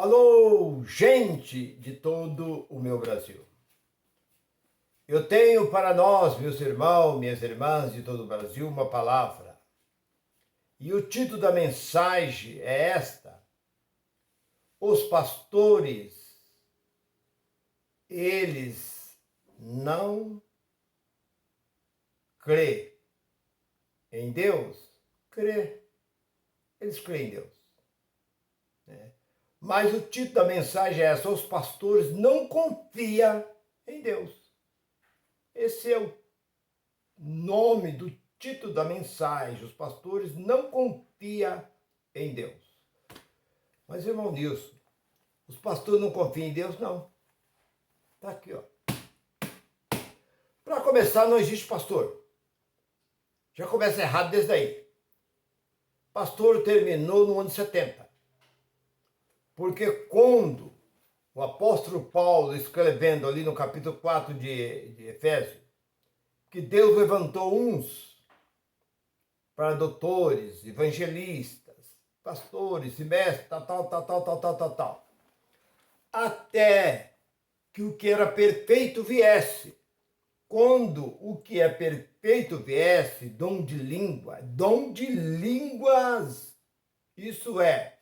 Alô, gente de todo o meu Brasil. Eu tenho para nós, meus irmãos, minhas irmãs de todo o Brasil, uma palavra. E o título da mensagem é esta: os pastores, eles não crê em Deus? Crê. Eles creem em Deus. Mas o título da mensagem é essa: os pastores não confiam em Deus. Esse é o nome do título da mensagem. Os pastores não confiam em Deus. Mas, irmão Nilson, os pastores não confiam em Deus? Não. Está aqui, ó. Para começar, não existe pastor. Já começa errado desde aí. Pastor terminou no ano 70. Porque quando o apóstolo Paulo, escrevendo ali no capítulo 4 de Efésios, que Deus levantou uns para doutores, evangelistas, pastores e mestres, tal, até que o que era perfeito viesse. Quando o que é perfeito viesse, dom de línguas, isso é,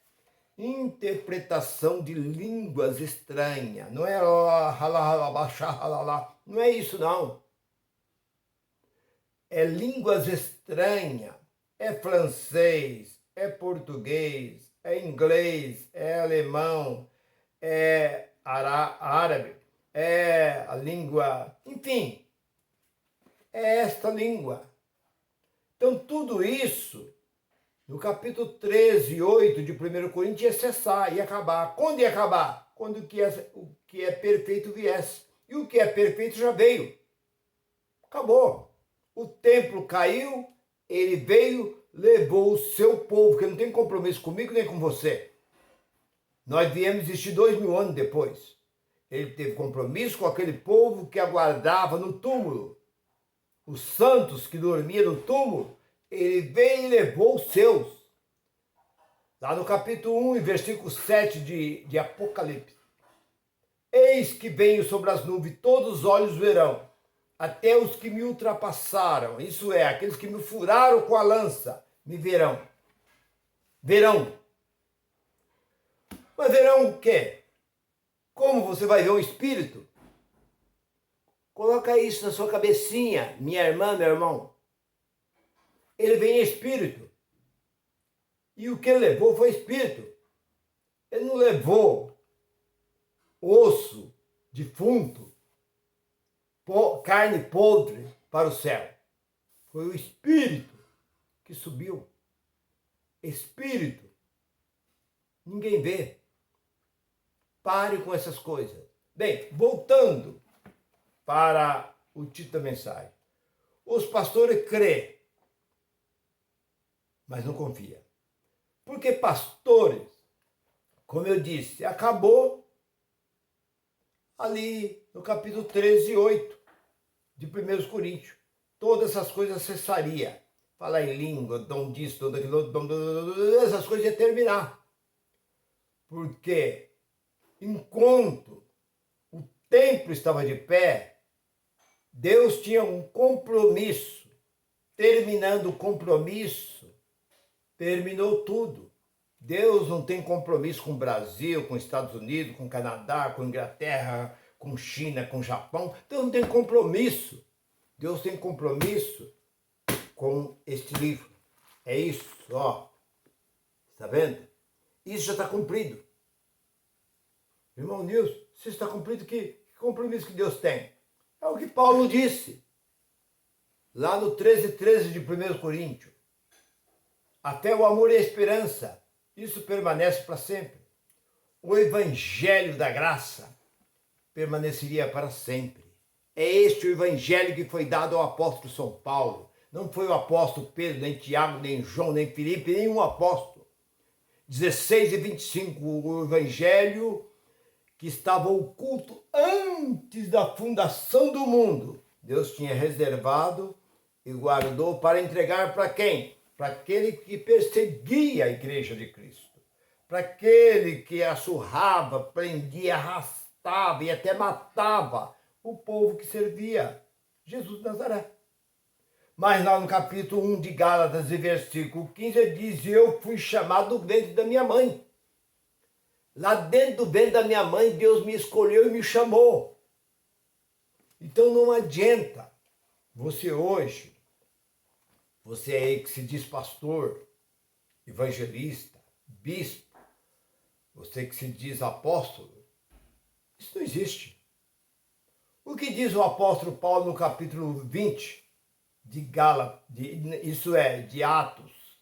interpretação de línguas estranhas, não é não é isso não. É línguas estranhas, é francês, é português, é inglês, é alemão, é árabe, é a língua, enfim, é esta língua. Então tudo isso, no capítulo 13, 8 de 1 Coríntios, ia cessar, ia acabar. Quando ia acabar? Quando o que é perfeito viesse. E o que é perfeito já veio. Acabou. O templo caiu, ele veio, levou o seu povo, que não tem compromisso comigo nem com você. Nós viemos existir 2000 anos depois. Ele teve compromisso com aquele povo que aguardava no túmulo. Os santos que dormiam no túmulo, ele veio e levou os seus. Lá no capítulo 1, versículo 7 de Apocalipse. Eis que venho sobre as nuvens, todos os olhos verão, até os que me ultrapassaram, isso é, aqueles que me furaram com a lança, me verão. Verão. Mas verão o quê? Como você vai ver um espírito? Coloca isso na sua cabecinha, minha irmã, meu irmão. Ele vem em espírito. E o que ele levou foi espírito. Ele não levou osso defunto, carne podre para o céu. Foi o espírito que subiu. Espírito. Ninguém vê. Pare com essas coisas. Bem, voltando para o título da mensagem. Os pastores crêem, mas não confiam. Porque pastores, como eu disse, acabou ali no capítulo 13, 8 de 1 Coríntios. Todas essas coisas cessaria. Falar em língua, dom disso, dom daquilo, essas coisas iam terminar. Porque enquanto o templo estava de pé, Deus tinha um compromisso. Terminando o compromisso, terminou tudo. Deus não tem compromisso com o Brasil, com os Estados Unidos, com o Canadá, com a Inglaterra, com China, com o Japão. Deus não tem compromisso. Deus tem compromisso com este livro. É isso, ó. Está vendo? Isso já está cumprido. Irmão Nilson, se está cumprido, que compromisso que Deus tem? É o que Paulo disse. Lá no 13 de 1 Coríntios. Até o amor e a esperança, isso permanece para sempre. O evangelho da graça permaneceria para sempre. É este o evangelho que foi dado ao apóstolo São Paulo. Não foi o apóstolo Pedro, nem Tiago, nem João, nem Filipe, nenhum apóstolo. 16 e 25, o evangelho que estava oculto antes da fundação do mundo. Deus tinha reservado e guardou para entregar para quem? Para aquele que perseguia a igreja de Cristo, para aquele que assurrava, prendia, arrastava e até matava o povo que servia Jesus de Nazaré. Mas lá no capítulo 1 de Gálatas, e versículo 15, diz: eu fui chamado do ventre da minha mãe. Lá dentro do ventre da minha mãe, Deus me escolheu e me chamou. Então não adianta você hoje, você aí que se diz pastor, evangelista, bispo, você que se diz apóstolo, isso não existe. O que diz o apóstolo Paulo no capítulo 20 de Gálatas, isso é, de Atos,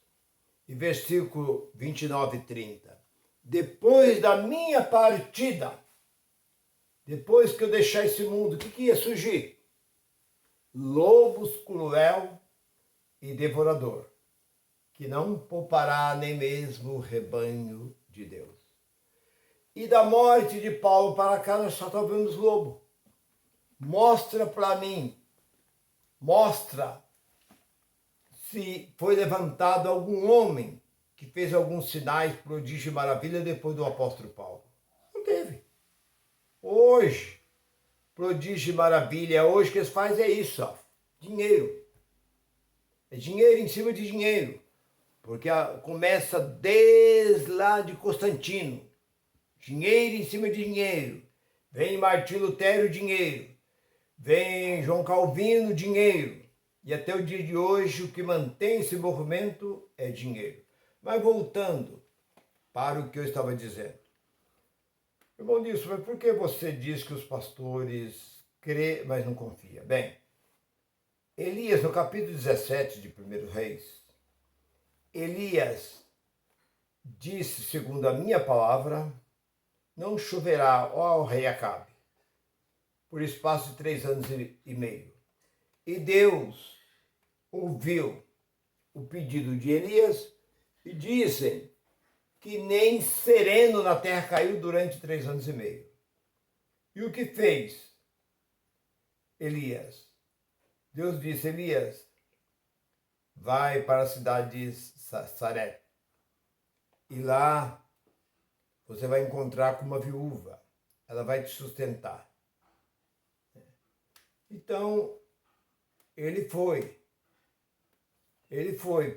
e versículo 29 e 30. Depois da minha partida, depois que eu deixar esse mundo, o que ia surgir? Lobos cruel e devorador, que não poupará nem mesmo o rebanho de Deus. E da morte de Paulo para cá, nós só estamos vendo os lobos. Mostra para mim, mostra se foi levantado algum homem que fez alguns sinais, prodígio e maravilha depois do apóstolo Paulo. Não teve. Hoje, prodígio e maravilha, hoje o que eles fazem é isso, ó, dinheiro. É dinheiro em cima de dinheiro. Porque começa desde lá de Constantino. Dinheiro em cima de dinheiro. Vem Martim Lutero, dinheiro. Vem João Calvino, dinheiro. E até o dia de hoje, o que mantém esse movimento é dinheiro. Mas voltando para o que eu estava dizendo. Irmão Nilson, mas por que você diz que os pastores crê, mas não confia? Bem, Elias, no capítulo 17 de 1 Reis, Elias disse, segundo a minha palavra, não choverá, ó rei Acabe, por espaço de 3 anos e meio. E Deus ouviu o pedido de Elias e dizem que nem sereno na terra caiu durante 3 anos e meio. E o que fez Elias? Deus disse: Elias, vai para a cidade de Sarepta. E lá você vai encontrar com uma viúva. Ela vai te sustentar. Então, ele foi.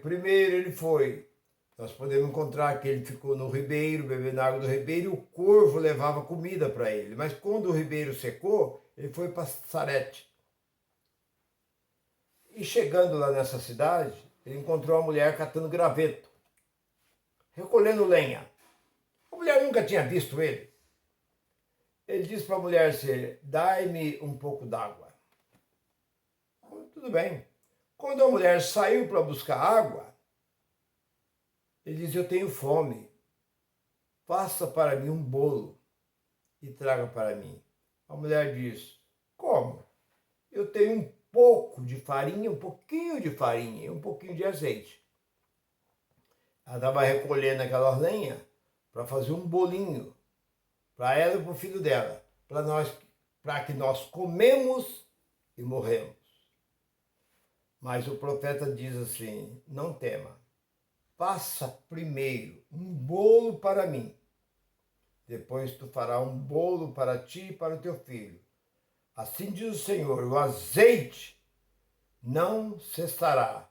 Primeiro ele foi. Nós podemos encontrar que ele ficou no ribeiro, bebendo água do ribeiro, e o corvo levava comida para ele. Mas quando o ribeiro secou, ele foi para Sarete. E chegando lá nessa cidade, ele encontrou uma mulher catando graveto, recolhendo lenha. A mulher nunca tinha visto ele. Ele disse para a mulher assim: dai-me um pouco d'água. Tudo bem. Quando a mulher saiu para buscar água, ele disse: eu tenho fome. Faça para mim um bolo e traga para mim. A mulher disse: como? Eu tenho um pouco de farinha, um pouquinho de farinha e um pouquinho de azeite. Ela estava recolhendo aquela lenha para fazer um bolinho para ela e para o filho dela, para que nós comemos e morremos. Mas o profeta diz assim: não tema, faça primeiro um bolo para mim, depois tu farás um bolo para ti e para o teu filho. Assim diz o Senhor: o azeite não cessará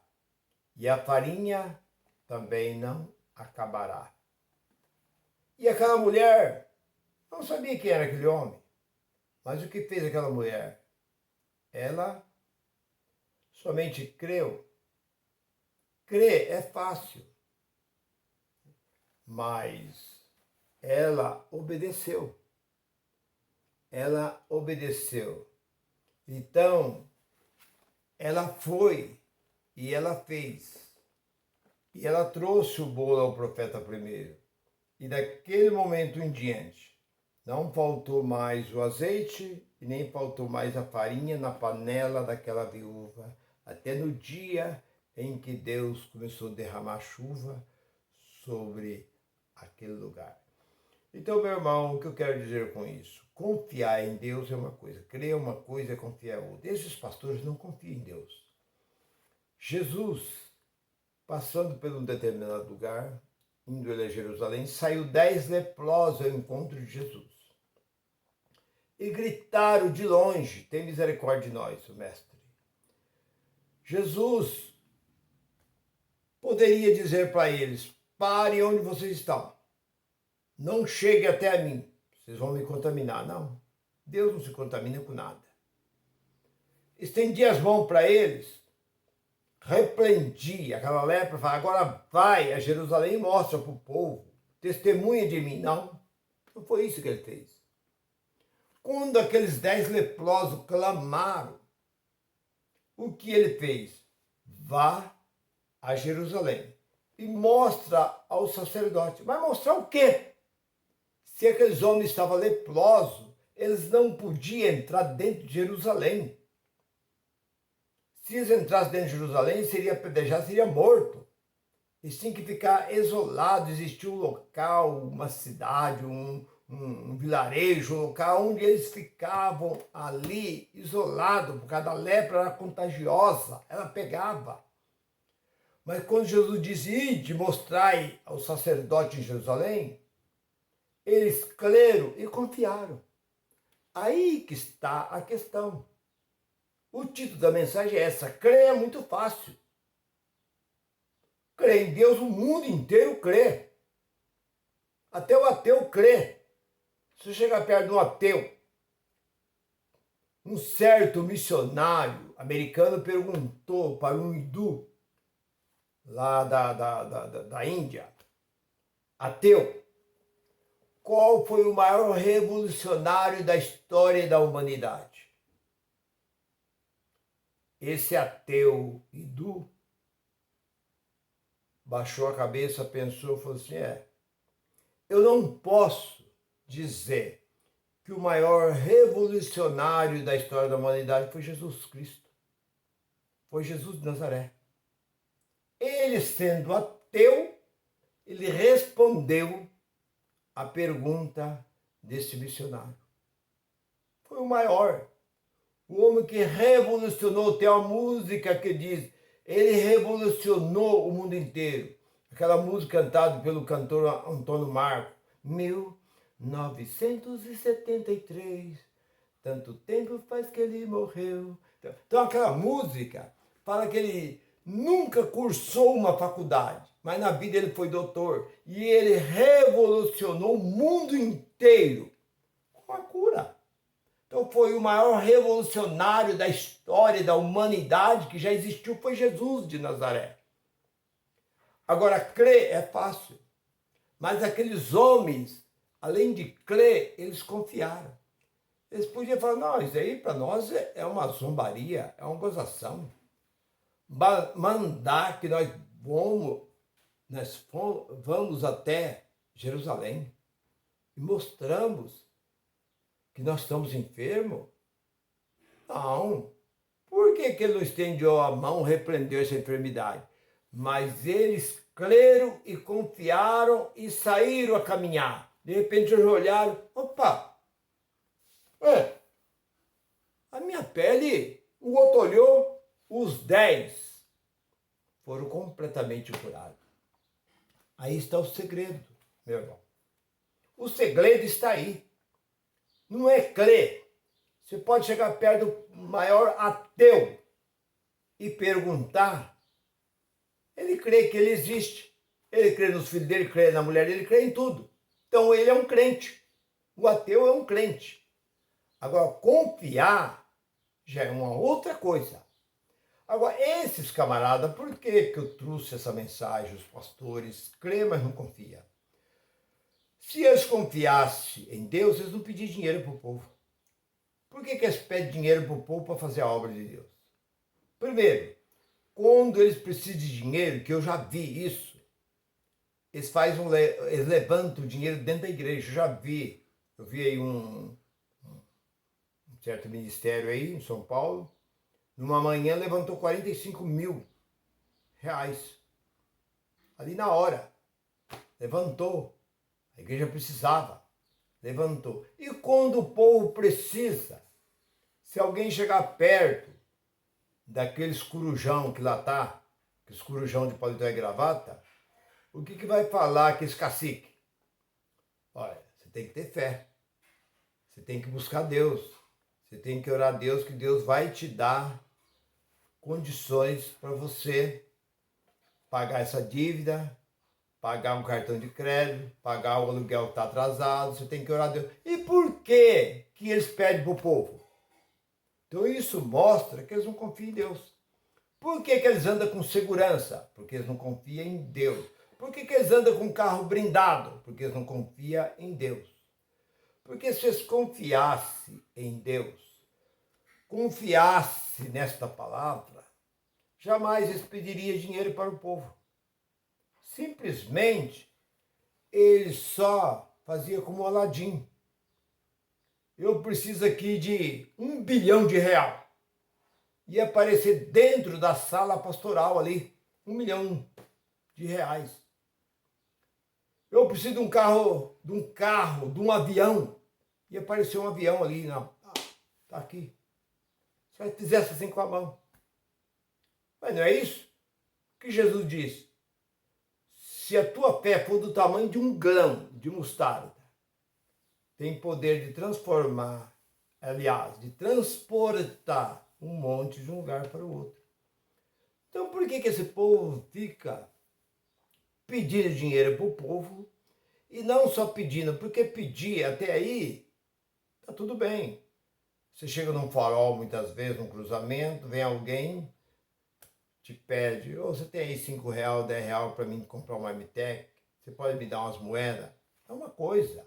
e a farinha também não acabará. E aquela mulher não sabia quem era aquele homem, mas o que fez aquela mulher? Ela somente creu. Crer é fácil, mas ela obedeceu. Ela obedeceu. Então, ela foi e ela fez. E ela trouxe o bolo ao profeta primeiro. E daquele momento em diante, não faltou mais o azeite e nem faltou mais a farinha na panela daquela viúva, até no dia em que Deus começou a derramar chuva sobre aquele lugar. Então, meu irmão, o que eu quero dizer com isso? Confiar em Deus é uma coisa, crer é uma coisa, confiar é outra. Esses pastores não confiam em Deus. Jesus, passando por um determinado lugar, indo ele a Jerusalém, saiu 10 leprosos ao encontro de Jesus. E gritaram de longe: tem misericórdia de nós, o mestre. Jesus poderia dizer para eles: parem onde vocês estão. Não chegue até a mim, vocês vão me contaminar. Não, Deus não se contamina com nada. Estendia as mãos para eles, repreendia aquela lepra, falava: agora vai a Jerusalém e mostra para o povo, testemunha de mim. Não, não foi isso que ele fez. Quando aqueles 10 leprosos clamaram, o que ele fez? Vá a Jerusalém e mostra ao sacerdote. Vai mostrar o quê? Se aqueles homens estavam leprosos, eles não podiam entrar dentro de Jerusalém. Se eles entrassem dentro de Jerusalém, seria apedrejado, seria morto. Eles tinham que ficar isolados. Existia um local, uma cidade, um vilarejo, um local onde eles ficavam ali isolados, por causa da lepra era contagiosa, ela pegava. Mas quando Jesus disse: ide, mostrai ao sacerdote em Jerusalém, eles creram e confiaram. Aí que está a questão. O título da mensagem é essa: crer é muito fácil. Crer em Deus, o mundo inteiro crê. Até o ateu crê. Se você chegar perto de um ateu, um certo missionário americano perguntou para um hindu lá da Índia, ateu, qual foi o maior revolucionário da história da humanidade? Esse ateu hindu baixou a cabeça, pensou, falou assim: eu não posso dizer que o maior revolucionário da história da humanidade foi Jesus Cristo. Foi Jesus de Nazaré. Ele, sendo ateu, ele respondeu a pergunta desse missionário. Foi o maior. O homem que revolucionou. Tem uma música que diz: ele revolucionou o mundo inteiro. Aquela música cantada pelo cantor Antônio Marco. 1973, tanto tempo faz que ele morreu. Então aquela música fala que ele nunca cursou uma faculdade, mas na vida ele foi doutor. E ele revolucionou o mundo inteiro com a cura. Então foi o maior revolucionário da história da humanidade que já existiu, foi Jesus de Nazaré. Agora, crer é fácil, mas aqueles homens, além de crer, eles confiaram. Eles podiam falar: não, isso aí para nós é uma zombaria, é uma gozação. Mandar que nós vamos até Jerusalém e mostramos que nós estamos enfermos? Não. Por que ele não estendeu a mão, repreendeu essa enfermidade? Mas eles creram e confiaram e saíram a caminhar. De repente eles olharam: opa, a minha pele, o outro olhou, os 10 foram completamente curados. Aí está o segredo, meu irmão. O segredo está aí. Não é crer. Você pode chegar perto do maior ateu e perguntar. Ele crê que ele existe. Ele crê nos filhos dele, crê na mulher dele, crê em tudo. Então ele é um crente. O ateu é um crente. Agora, confiar já é uma outra coisa. Agora, esses camaradas, por que eu trouxe essa mensagem? Os pastores crê, mas não confia. Se eles confiassem em Deus, eles não pediam dinheiro para o povo. Por que eles pedem dinheiro para o povo para fazer a obra de Deus? Primeiro, quando eles precisam de dinheiro, que eu já vi isso, eles levantam o dinheiro dentro da igreja, eu já vi. Eu vi aí um certo ministério aí em São Paulo, numa manhã levantou 45 mil reais. Ali na hora. Levantou. A igreja precisava. Levantou. E quando o povo precisa, se alguém chegar perto daqueles corujão que lá tá, aqueles corujão de paletó e gravata, O que vai falar que esse cacique? Olha, você tem que ter fé. Você tem que buscar Deus. Você tem que orar a Deus, que Deus vai te dar condições para você pagar essa dívida, pagar um cartão de crédito, pagar o aluguel que está atrasado. Você tem que orar a Deus. E por que eles pedem para o povo? Então isso mostra que eles não confiam em Deus. Por que eles andam com segurança? Porque eles não confiam em Deus. Por que eles andam com um carro blindado? Porque eles não confiam em Deus. Porque se eles confiassem em Deus, confiassem nesta palavra, jamais eles pediriam dinheiro para o povo. Simplesmente, eles só faziam como Aladim. Eu preciso aqui de R$ 1 bilhão. Ia aparecer dentro da sala pastoral ali, R$ 1 milhão. Eu preciso de um carro, de um avião. Ia aparecer um avião ali, tá aqui. Se fizesse assim com a mão. Mas não é isso que Jesus disse. Se a tua fé for do tamanho de um grão de mostarda, tem poder de transformar, aliás, de transportar um monte de um lugar para o outro. Então por que esse povo fica pedindo dinheiro para o povo? E não só pedindo, porque pedir até aí tá tudo bem. Você chega num farol muitas vezes, num cruzamento, vem alguém, te pede, você tem aí R$ 5, R$ 10 para mim comprar uma MTEC? Você pode me dar umas moedas? É uma coisa.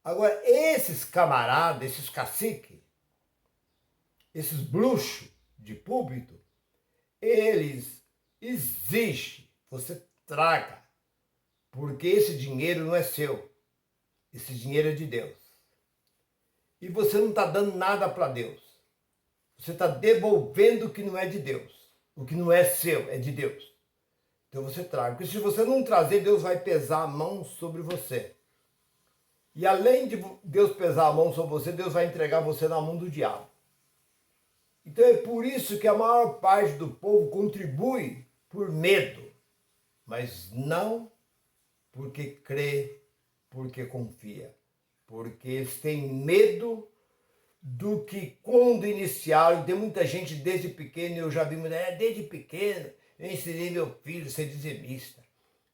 Agora, esses camaradas, esses caciques, esses bruxos de púlpito, eles exigem, você traga, porque esse dinheiro não é seu, esse dinheiro é de Deus. E você não está dando nada para Deus, você está devolvendo o que não é de Deus, o que não é seu, é de Deus. Então você traga, porque se você não trazer, Deus vai pesar a mão sobre você. E além de Deus pesar a mão sobre você, Deus vai entregar você na mão do diabo. Então é por isso que a maior parte do povo contribui por medo, mas não porque crê, porque confia. Porque eles têm medo do que quando iniciaram, tem muita gente desde pequeno, eu já vi mulher, desde pequeno, eu ensinei meu filho a ser dizimista.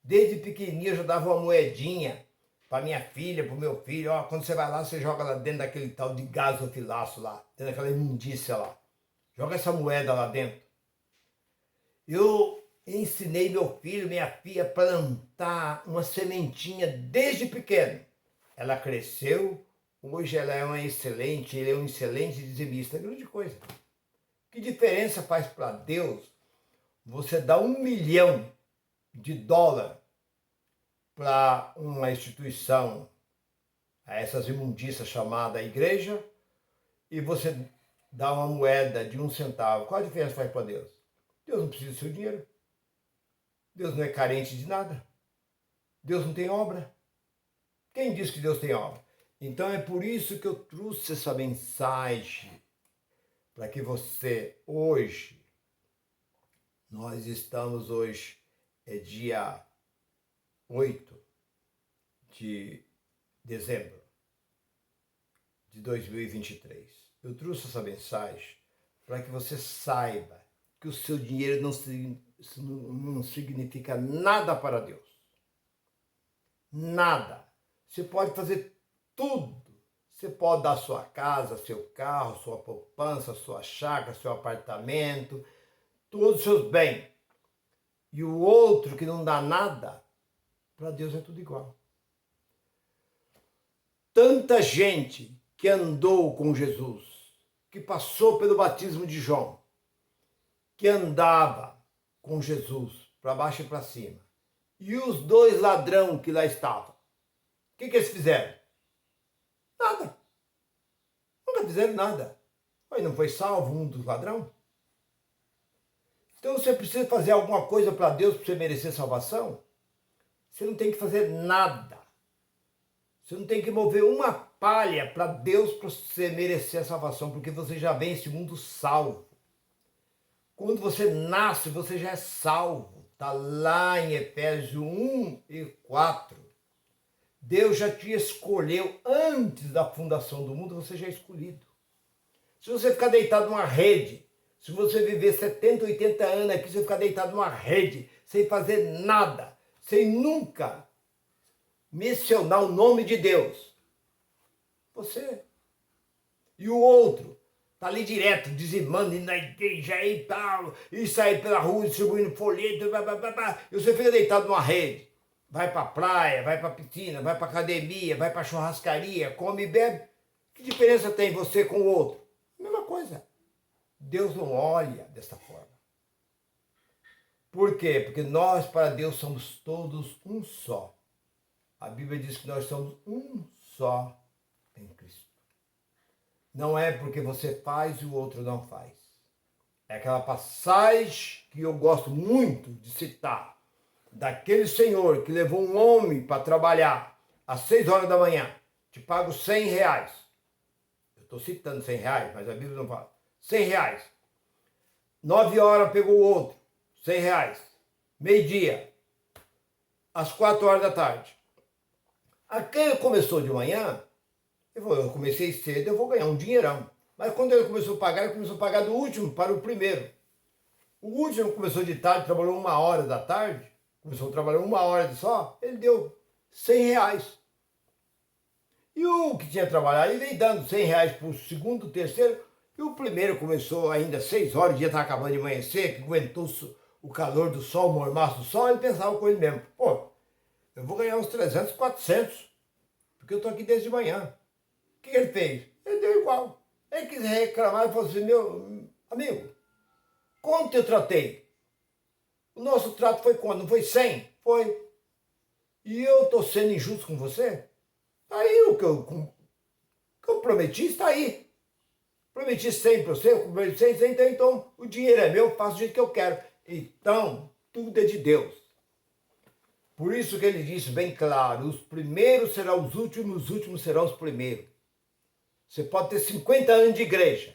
Desde pequenininho eu já dava uma moedinha para minha filha, para o meu filho. Ó, quando você vai lá, você joga lá dentro daquele tal de gasofilaço lá, dentro daquela imundícia lá. Joga essa moeda lá dentro. Eu ensinei meu filho, minha filha, a plantar uma sementinha desde pequeno. Ela cresceu, hoje ela é ele é um excelente dizimista. É grande coisa. Que diferença faz para Deus você dar $1 milhão para uma instituição, a essas imundícias chamada igreja, e você dá uma moeda de 1 centavo? Qual a diferença faz para Deus? Deus não precisa do seu dinheiro. Deus não é carente de nada. Deus não tem obra. Quem diz que Deus tem obra? Então é por isso que eu trouxe essa mensagem, para que você hoje, nós estamos hoje, é dia 8 de dezembro de 2023. Eu trouxe essa mensagem para que você saiba que o seu dinheiro não significa nada para Deus. Nada. Você pode fazer tudo. Você pode dar sua casa, seu carro, sua poupança, sua chácara, seu apartamento, todos os seus bens. E o outro que não dá nada, para Deus é tudo igual. Tanta gente que andou com Jesus, que passou pelo batismo de João, que andava com Jesus para baixo e para cima, e os 2 ladrões que lá estavam, o que eles fizeram? Nada. Nunca fizeram nada. Mas não foi salvo um dos ladrões? Então você precisa fazer alguma coisa para Deus para você merecer salvação? Você não tem que fazer nada. Você não tem que mover uma palha para Deus para você merecer a salvação, porque você já vem esse mundo salvo. Quando você nasce, você já é salvo. Está lá em Efésios 1:4. Deus já te escolheu antes da fundação do mundo, você já é escolhido. Se você ficar deitado numa rede, se você viver 70, 80 anos aqui, você ficar deitado numa rede, sem fazer nada, sem nunca mencionar o nome de Deus, você e o outro tá ali direto, dizimando, indo na igreja e tal, e sair pela rua distribuindo folheto, e você fica deitado numa rede. Vai pra praia, vai pra piscina, vai pra academia, vai pra churrascaria, come e bebe. Que diferença tem você com o outro? Mesma coisa. Deus não olha dessa forma. Por quê? Porque nós, para Deus, somos todos um só. A Bíblia diz que nós somos um só em Cristo. Não é porque você faz e o outro não faz. É aquela passagem que eu gosto muito de citar, daquele senhor que levou um homem para trabalhar às 6 horas da manhã, te pago R$100. Eu estou citando R$100, mas a Bíblia não fala. R$100. 9 horas pegou o outro, R$100. Meio-dia, às 4 horas da tarde. Aquele começou de manhã, ele falou, eu comecei cedo, eu vou ganhar um dinheirão. Mas quando ele começou a pagar, ele começou a pagar do último para o primeiro. O último começou de tarde, trabalhou 1 hora da tarde, começou a trabalhar 1 hora só, ele deu R$100. E o que tinha trabalhado, ele veio dando R$100 para o segundo, terceiro, e o primeiro começou ainda 6 horas, o dia estava acabando de amanhecer, que aguentou o calor do sol, o mormaço do sol, ele pensava com ele mesmo, pô, eu vou ganhar uns 300, 400, porque eu estou aqui desde de manhã. O que ele fez? Ele deu igual. Ele quis reclamar e falou assim, meu amigo, quanto eu tratei? O nosso trato foi quanto? Não foi 100? Foi. E eu estou sendo injusto com você? Está aí o que eu prometi, está aí. Prometi 100 para você, eu prometi 100, então o dinheiro é meu, faço do jeito que eu quero. Então, tudo é de Deus. Por isso que ele disse bem claro, os primeiros serão os últimos serão os primeiros. Você pode ter 50 anos de igreja,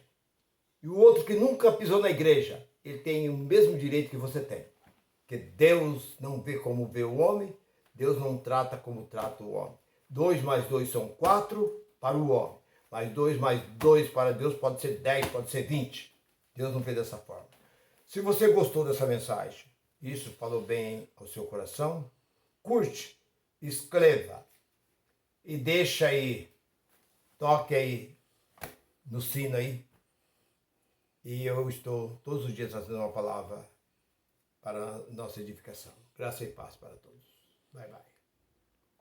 e o outro que nunca pisou na igreja, ele tem o mesmo direito que você tem. Porque Deus não vê como vê o homem, Deus não trata como trata o homem. 2 mais 2 são 4 para o homem. Mas 2 mais 2 para Deus pode ser 10, pode ser 20. Deus não vê dessa forma. Se você gostou dessa mensagem, isso falou bem ao seu coração, curte, escreva e deixa aí, toque aí no sino aí. E eu estou todos os dias fazendo uma palavra para a nossa edificação. Graça e paz para todos. Bye, bye.